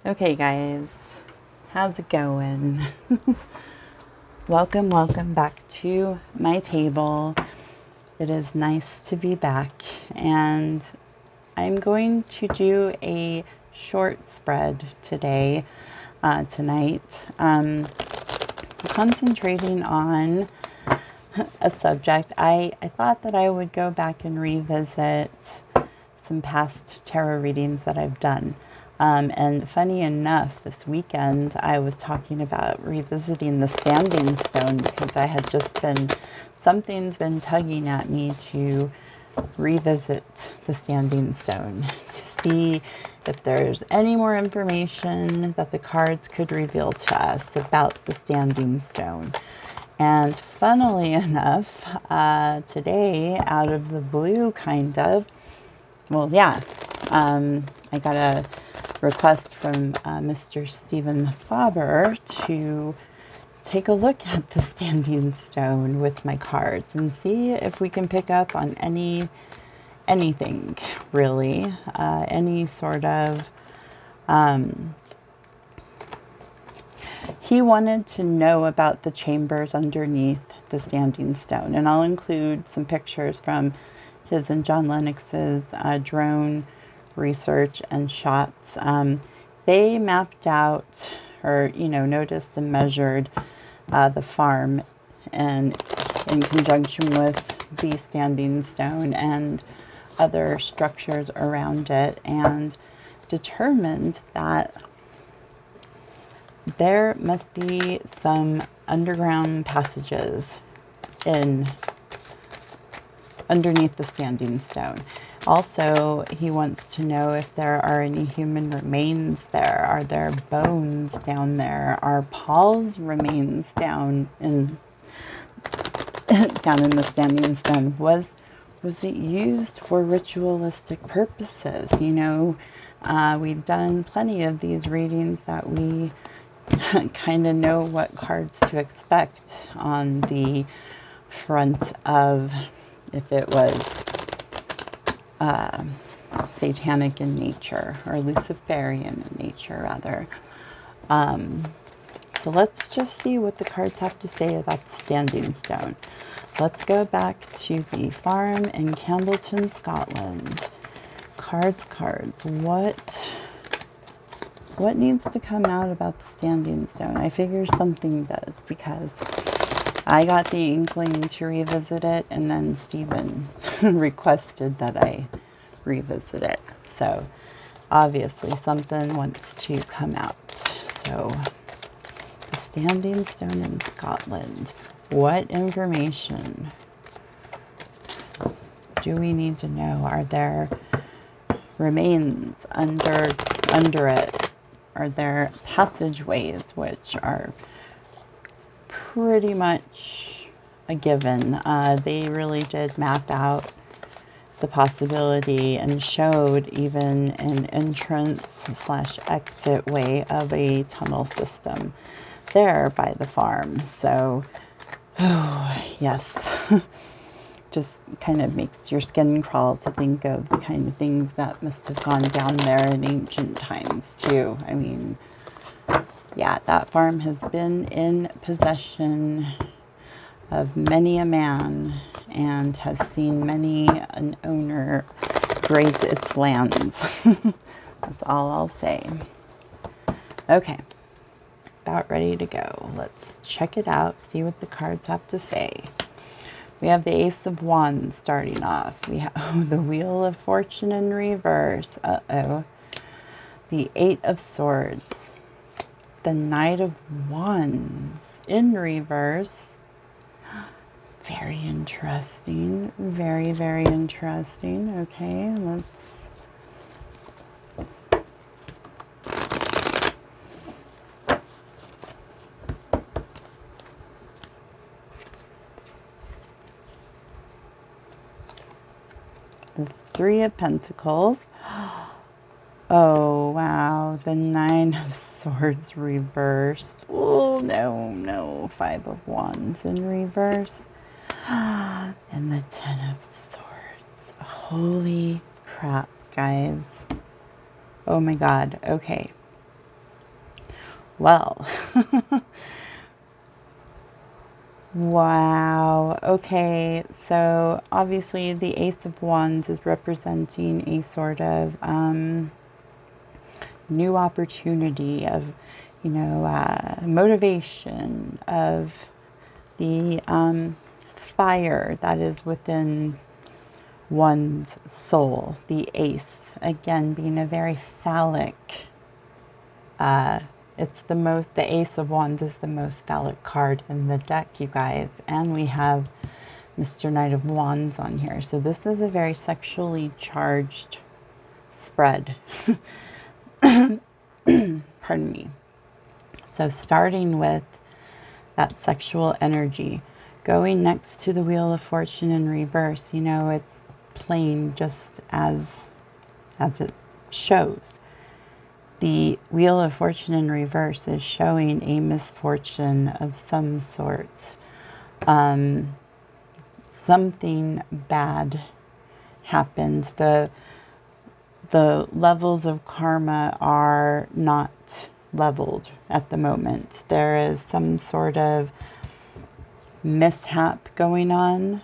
Okay, guys, how's it going? Welcome back to my table. It is nice to be back, and I'm going to do a short spread tonight, concentrating on a subject. I thought that I would go back and revisit some past tarot readings that I've done. And funny enough, this weekend I was talking about revisiting the Standing Stone because something's been tugging at me to revisit the Standing Stone to see if there's any more information that the cards could reveal to us about the Standing Stone. And funnily enough, today, out of the blue, I got a request from Mr. Steven Fawber to take a look at the Standing Stone with my cards and see if we can pick up on anything really, any sort of. He wanted to know about the chambers underneath the Standing Stone, and I'll include some pictures from his and John Lennox's drone research and shots. They mapped out, or noticed and measured the farm, and in conjunction with the Standing Stone and other structures around it, and determined that there must be some underground passages underneath the Standing Stone. Also, he wants to know if there are any human remains there. Are there bones down there? Are Paul's remains down in the Standing Stone? Was it used for ritualistic purposes? We've done plenty of these readings that we kind of know what cards to expect on the front of, if it was satanic in nature, or Luciferian in nature, rather. So let's just see what the cards have to say about the Standing Stone. Let's go back to the farm in Campbellton, Scotland. Cards. What needs to come out about the Standing Stone? I figure something does, because I got the inkling to revisit it, and then Stephen requested that I revisit it. So obviously something wants to come out. So the Standing Stone in Scotland. What information do we need to know? Are there remains under it? Are there passageways, which are pretty much a given? They really did map out the possibility and showed even an entrance/exit way of a tunnel system there by the farm. So, oh, yes. Just kind of makes your skin crawl to think of the kind of things that must have gone down there in ancient times too. I mean, yeah, that farm has been in possession of many a man and has seen many an owner graze its lands. That's all I'll say. Okay, about ready to go. Let's check it out, see what the cards have to say. We have the Ace of Wands starting off. We have the Wheel of Fortune in reverse. The Eight of Swords. The Knight of Wands in reverse. Very interesting. Very, very interesting. Okay, let's... The Three of Pentacles. Oh, wow. The Nine of Swords reversed. Oh, no. Five of Wands in reverse. And the Ten of Swords. Holy crap, guys. Oh, my God. Okay. Well, wow. Okay, so obviously the Ace of Wands is representing a sort of new opportunity of, motivation, of the fire that is within one's soul. The Ace, again, being a very phallic, the Ace of Wands is the most phallic card in the deck, you guys. And we have Mr. Knight of Wands on here. So this is a very sexually charged spread. Pardon me. So starting with that sexual energy, going next to the Wheel of Fortune in reverse, it's playing just as it shows. The Wheel of Fortune in reverse is showing a misfortune of some sort. Something bad happened. The levels of karma are not leveled at the moment. There is some sort of mishap going on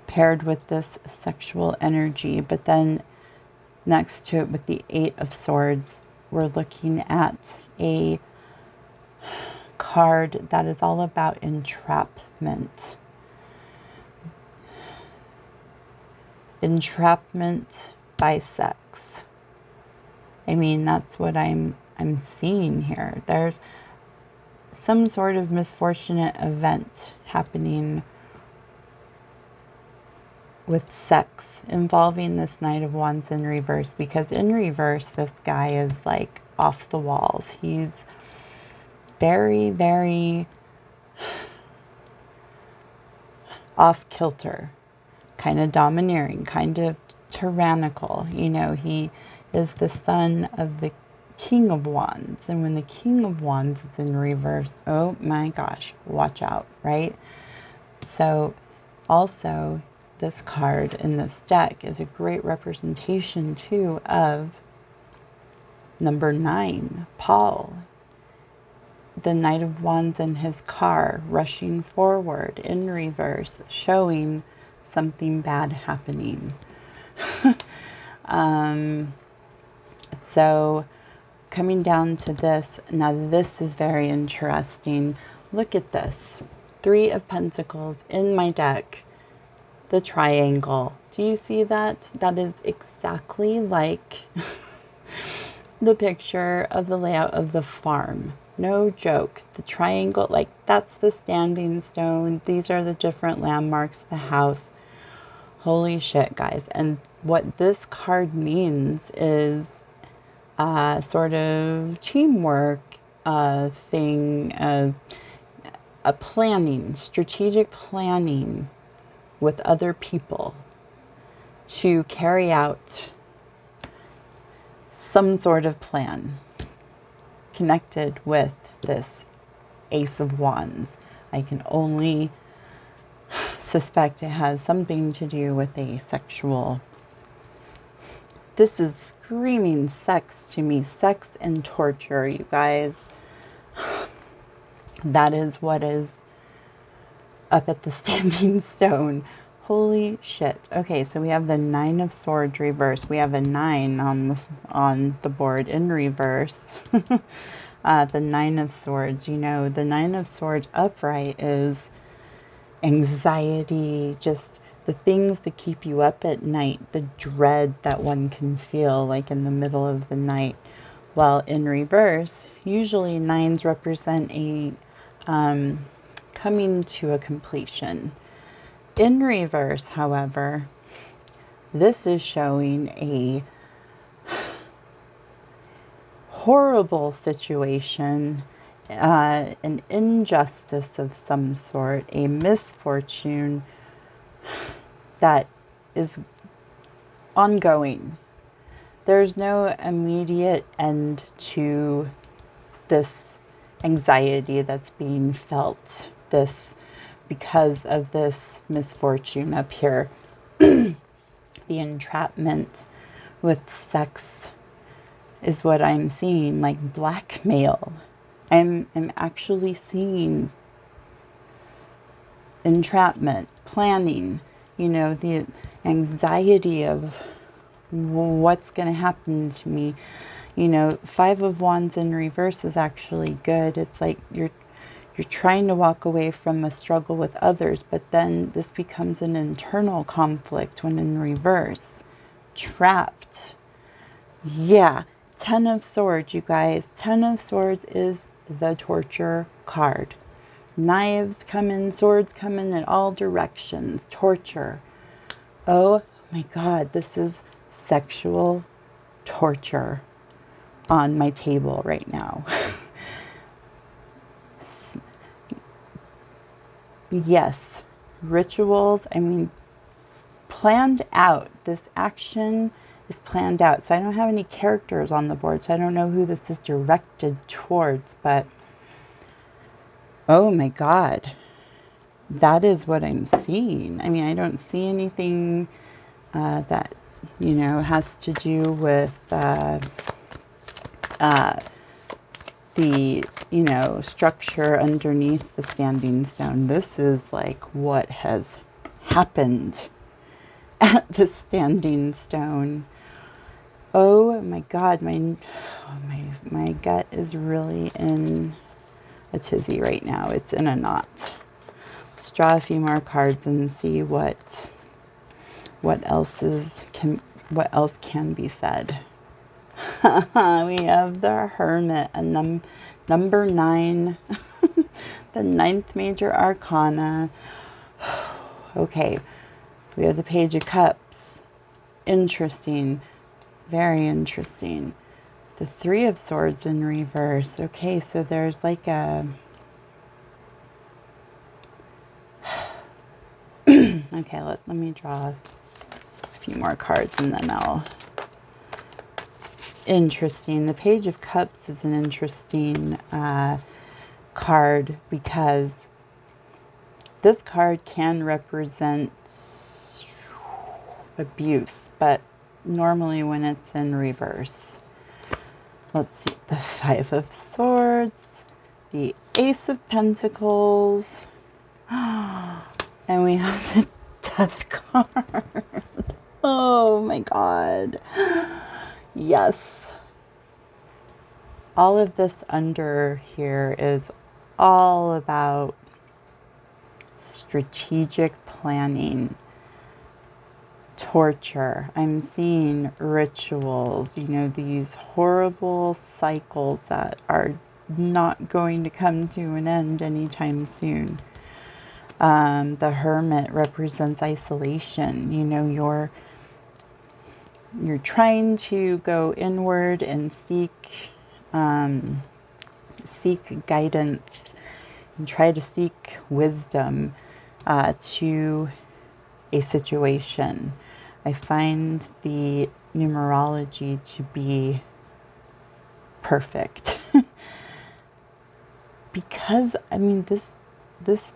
paired with this sexual energy. But then next to it with the Eight of Swords, we're looking at a card that is all about entrapment. Entrapment by sex. I mean, that's what I'm seeing here. There's some sort of misfortunate event happening with sex involving this Knight of Wands in reverse, because in reverse this guy is like off the walls. He's very, very off kilter, kind of domineering, kind of tyrannical. He is the son of the King of Wands, and when the King of Wands is in reverse, oh my gosh, watch out, right? So also this card in this deck is a great representation too of number 9, Paul, the Knight of Wands in his car rushing forward in reverse, showing something bad happening. So coming down to this, now this is very interesting. Look at this. 3 of Pentacles in my deck. The triangle. Do you see that? That is exactly like the picture of the layout of the farm. No joke. The triangle, like that's the standing stone. These are the different landmarks, the house. Holy shit, guys. And what this card means is sort of teamwork thing, a planning, strategic planning with other people to carry out some sort of plan connected with this Ace of Wands. I can only suspect it has something to do with a sexual. This is screaming sex to me. Sex and torture, you guys. That is what is up at the standing stone. Holy shit. Okay, so we have the 9 of Swords reverse. We have a 9 on the board in reverse. The 9 of Swords, the 9 of Swords upright is anxiety, just the things that keep you up at night, the dread that one can feel like in the middle of the night. While in reverse, usually 9s represent a coming to a completion. In reverse, however, this is showing a horrible situation, an injustice of some sort, a misfortune that is ongoing. There's no immediate end to this anxiety that's being felt, because of this misfortune up here. The entrapment with sex is what I'm seeing, like blackmail. I'm actually seeing entrapment, planning, the anxiety of what's going to happen to me. Five of Wands in reverse is actually good. It's like you're trying to walk away from a struggle with others, but then this becomes an internal conflict when in reverse. Trapped. Yeah. 10 of Swords, you guys. 10 of Swords is the torture card. Knives come in, swords come in all directions. Torture. Oh my God, this is sexual torture on my table right now. Yes, rituals, planned out. This action is planned out. So I don't have any characters on the board, so I don't know who this is directed towards, but oh my God, that is what I'm seeing. I don't see anything that, has to do with the, structure underneath the standing stone. This is like what has happened at the standing stone. Oh my God, my gut is really in a tizzy right now. It's in a knot. Let's draw a few more cards and see what else can be said. We have the Hermit, a number 9, the 9th major arcana. Okay, we have the Page of Cups. Interesting, very interesting. The 3 of Swords in reverse. Okay, so there's like a okay, let me draw a few more cards and then I'll... Interesting. The Page of Cups is an interesting card because this card can represent abuse, but normally when it's in reverse. Let's see. The 5 of Swords, the Ace of Pentacles, and we have the Death card. Oh my God. Yes. All of this under here is all about strategic planning, torture. I'm seeing rituals, these horrible cycles that are not going to come to an end anytime soon. The Hermit represents isolation. You're trying to go inward and seek guidance and try to seek wisdom to a situation. I find the numerology to be perfect because this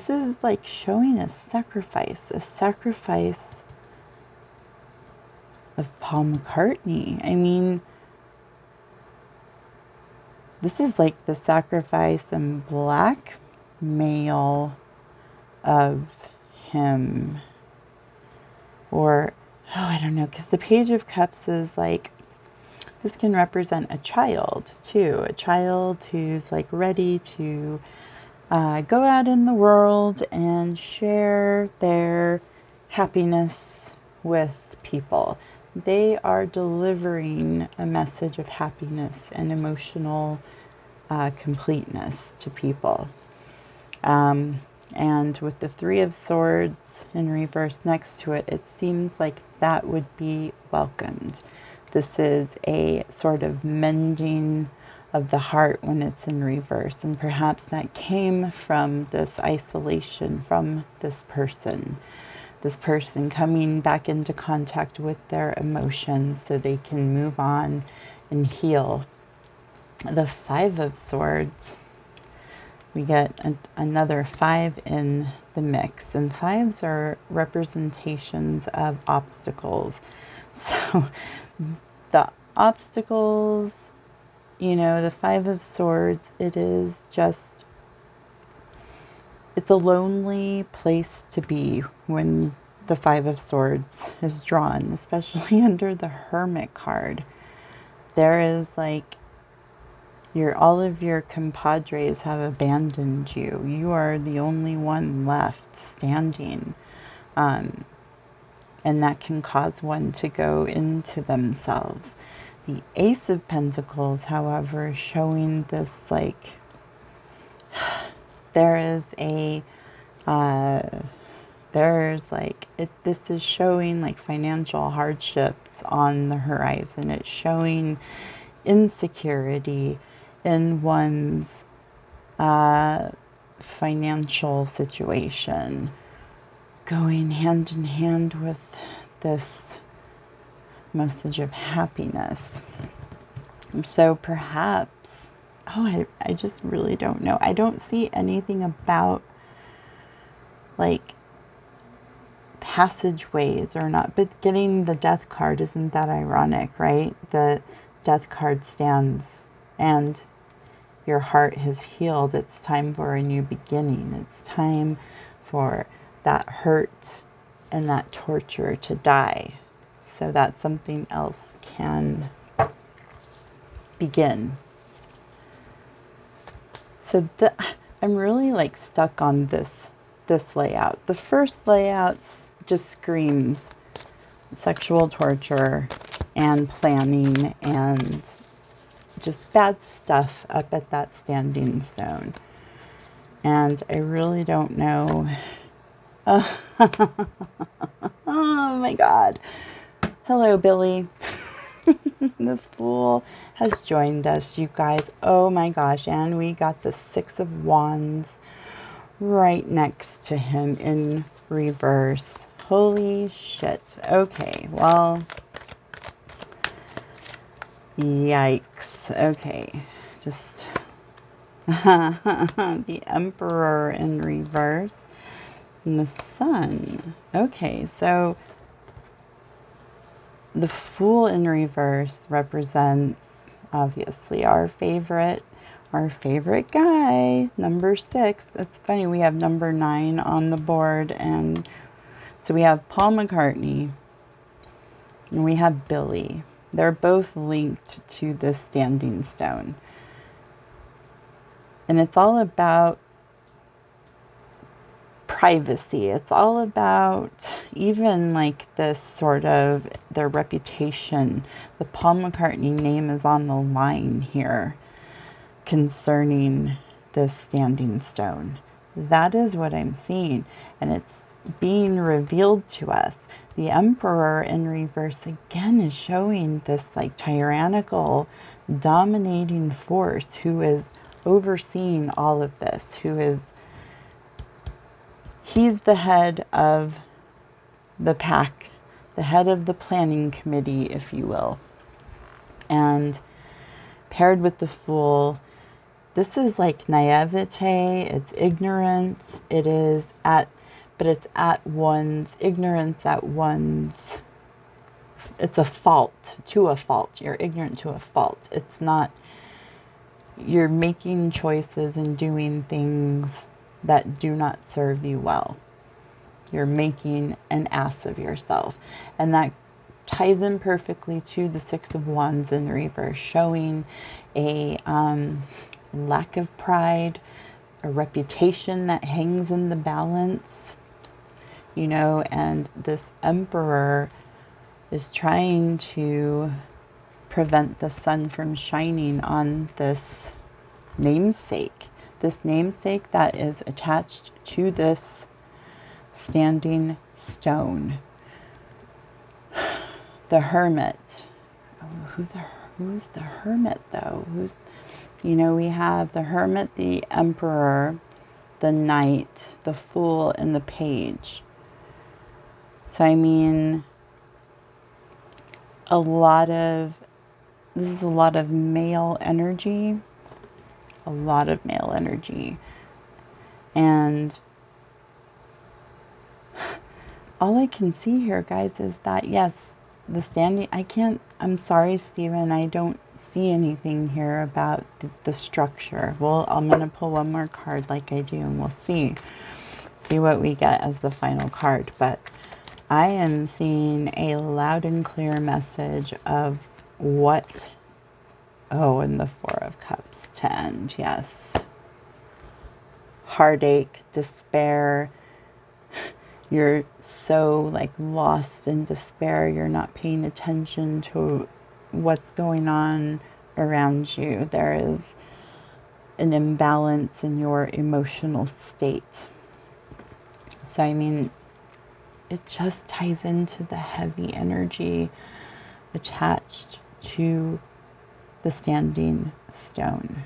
is like showing a sacrifice of Paul McCartney. This is like the sacrifice and blackmail of him. Or, I don't know, because the Page of Cups is like, this can represent a child too. A child who's like ready to go out in the world and share their happiness with people. They are delivering a message of happiness and emotional completeness to people. And with the 3 of Swords in reverse next to it, it seems like that would be welcomed. This is a sort of mending of the heart when it's in reverse. And perhaps that came from this isolation from this person. This person coming back into contact with their emotions so they can move on and heal. The 5 of Swords, we get another 5 in the mix. And 5s are representations of obstacles. So the obstacles, you know, the Five of Swords, it is just, it's a lonely place to be when the Five of Swords is drawn, especially under the Hermit card. There is like, all of your compadres have abandoned you. You are the only one left standing. And that can cause one to go into themselves. The Ace of Pentacles, however, is showing this like, this is showing like financial hardships on the horizon. It's showing insecurity in one's financial situation, going hand in hand with this message of happiness. So perhaps, I just really don't know. I don't see anything about like passageways or not, but getting the Death card, isn't that ironic, right? The Death card stands and your heart has healed. It's time for a new beginning. It's time for that hurt and that torture to die so that something else can begin. So I'm really like stuck on this layout. The first layout just screams sexual torture and planning and just bad stuff up at that standing stone. And I really don't know. Oh my God. Hello, Billy. The Fool has joined us, you guys. Oh my gosh. And we got the Six of Wands right next to him in reverse. Holy shit. Okay, well, yikes. Okay, just the Emperor in reverse and the Sun. Okay, so the Fool in reverse represents obviously our favorite guy, number 6. It's funny, we have number 9 on the board, and so we have Paul McCartney and we have Billy. They're both linked to this standing stone. And it's all about privacy. It's all about even like this sort of their reputation. The Paul McCartney name is on the line here concerning this standing stone. That is what I'm seeing. And it's being revealed to us. The Emperor in reverse again is showing this like tyrannical, dominating force who is overseeing all of this, he's the head of the pack, the head of the planning committee, if you will. And paired with the Fool, this is like naivete, it's ignorance, it's at one's ignorance, it's a fault, to a fault. You're ignorant to a fault. It's not, you're making choices and doing things that do not serve you well. You're making an ass of yourself. And that ties in perfectly to the Six of Wands in reverse, showing a lack of pride, a reputation that hangs in the balance, you know, and this Emperor is trying to prevent the sun from shining on this namesake that is attached to this standing stone. The Hermit. Oh, who's the Hermit though? We have the Hermit, the Emperor, the Knight, the Fool, and the Page. So I mean, this is a lot of male energy. And all I can see here, guys, is that yes, the standing, I'm sorry, Steven, I don't see anything here about the structure. Well, I'm going to pull one more card like I do, and we'll see what we get as the final card. But I am seeing a loud and clear message of what, oh, and the Four of Cups to end, yes. Heartache, despair. You're so like lost in despair. You're not paying attention to what's going on around you. There is an imbalance in your emotional state. So, I mean, it just ties into the heavy energy attached to the standing stone.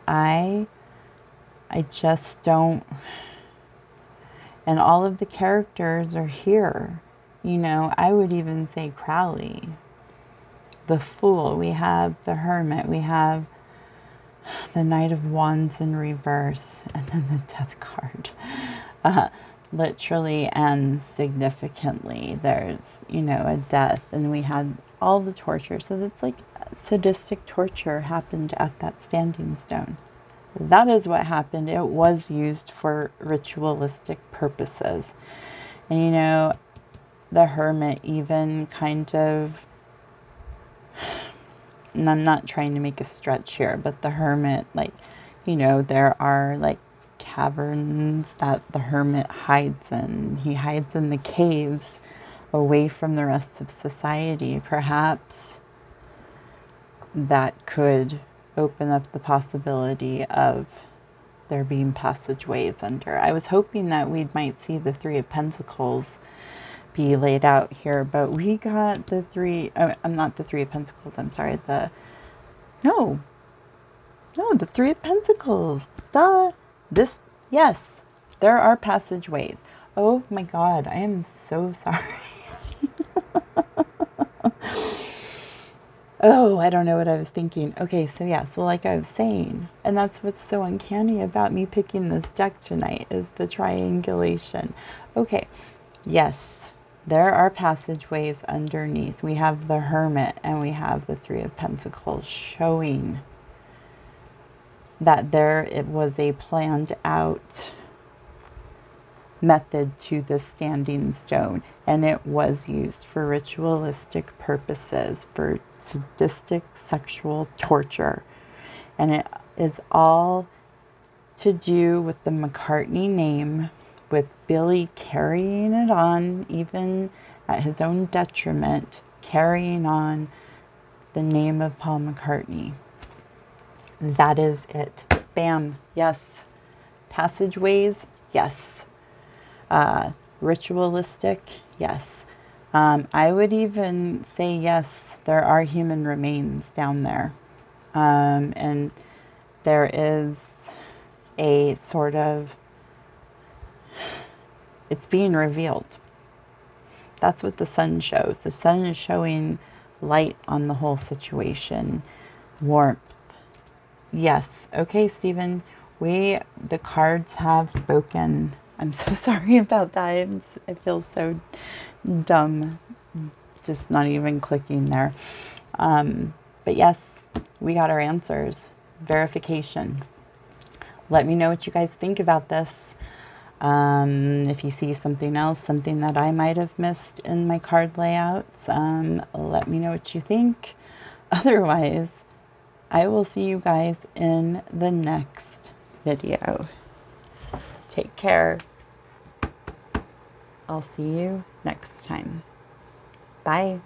I just don't, and all of the characters are here. You know, I would even say Crowley, the Fool, we have the Hermit, we have the Knight of Wands in reverse, and then the Death card. Literally and significantly, there's, you know, a death, and we had all the torture. So it's like sadistic torture happened at that standing stone. That is what happened. It was used for ritualistic purposes. And, you know, the Hermit even kind of, and I'm not trying to make a stretch here, but the Hermit, like, you know, there are like caverns that the Hermit hides in. He hides in the caves away from the rest of society. Perhaps that could open up the possibility of there being passageways under. I was hoping that we might see the Three of Pentacles be laid out here, but we got the not the Three of Pentacles, I'm sorry, the Three of Pentacles. Duh. Yes, there are passageways. Oh my God, I am so sorry. Oh, I don't know what I was thinking. Okay, so yeah, so like I was saying, and that's what's so uncanny about me picking this deck tonight, is the triangulation. Okay, yes, there are passageways underneath. We have the Hermit and we have the Three of Pentacles, showing that it was a planned out method to the standing stone, and it was used for ritualistic purposes, for sadistic sexual torture, and it is all to do with the McCartney name, with Billy carrying it on, even at his own detriment, carrying on the name of Paul McCartney. That is it. Bam. Yes. Passageways. Yes. Ritualistic. Yes. I would even say yes, there are human remains down there. And there is a sort of, it's being revealed. That's what the sun shows. The sun is showing light on the whole situation. Warmth. Yes. Okay, Steven, the cards have spoken. I'm so sorry about that. I feel so dumb, just not even clicking there. But yes, we got our answers. Verification. Let me know what you guys think about this. If you see something else, something that I might have missed in my card layouts, let me know what you think. Otherwise, I will see you guys in the next video. Take care. I'll see you next time. Bye.